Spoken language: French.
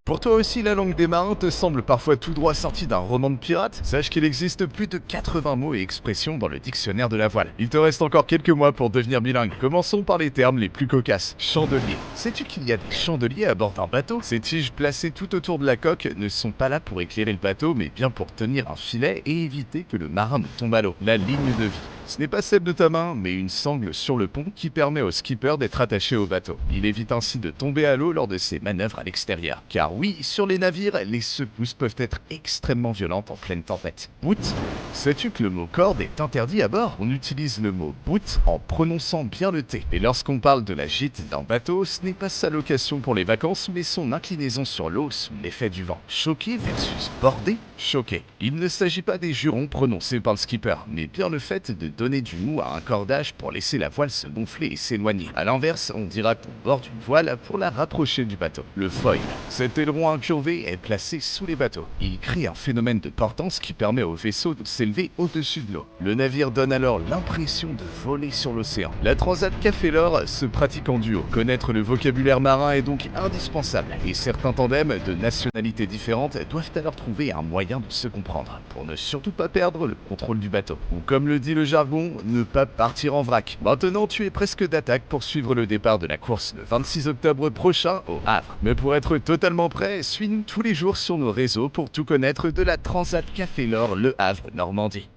Pour toi aussi, la langue des marins te semble parfois tout droit sortie d'un roman de pirate? Sache qu'il existe plus de 80 mots et expressions dans le dictionnaire de la voile. Il te reste encore quelques mois pour devenir bilingue. Commençons par les termes les plus cocasses. Chandelier. Sais-tu qu'il y a des chandeliers à bord d'un bateau? Ces tiges placées tout autour de la coque ne sont pas là pour éclairer le bateau, mais bien pour tenir un filet et éviter que le marin ne tombe à l'eau. La ligne de vie. Ce n'est pas celle de ta main, mais une sangle sur le pont qui permet au skipper d'être attaché au bateau. Il évite ainsi de tomber à l'eau lors de ses manœuvres à l'extérieur. Car oui, sur les navires, les secousses peuvent être extrêmement violentes en pleine tempête. Bout. Sais-tu que le mot corde est interdit à bord? On utilise le mot bout en prononçant bien le T. Et lorsqu'on parle de la gîte d'un bateau, ce n'est pas sa location pour les vacances, mais son inclinaison sur l'eau sous l'effet du vent. Choqué versus bordé. Choqué. Il ne s'agit pas des jurons prononcés par le skipper, mais bien le fait de donner du mou à un cordage pour laisser la voile se gonfler et s'éloigner. A l'inverse, on dira qu'on borde une voile pour la rapprocher du bateau. Le foil. Cet aileron incurvé est placé sous les bateaux. Il crée un phénomène de portance qui permet au vaisseau de s'élever au-dessus de l'eau. Le navire donne alors l'impression de voler sur l'océan. La transat Café L'Or se pratique en duo. Connaître le vocabulaire marin est donc indispensable. Et certains tandems de nationalités différentes doivent alors trouver un moyen de se comprendre, pour ne surtout pas perdre le contrôle du bateau. Ou comme le dit le jargon, ne pas partir en vrac. Maintenant, tu es presque d'attaque pour suivre le départ de la course le 26 octobre prochain au Havre. Mais pour être totalement prêt, suis-nous tous les jours sur nos réseaux pour tout connaître de la Transat Café L'Or Le Havre Normandie.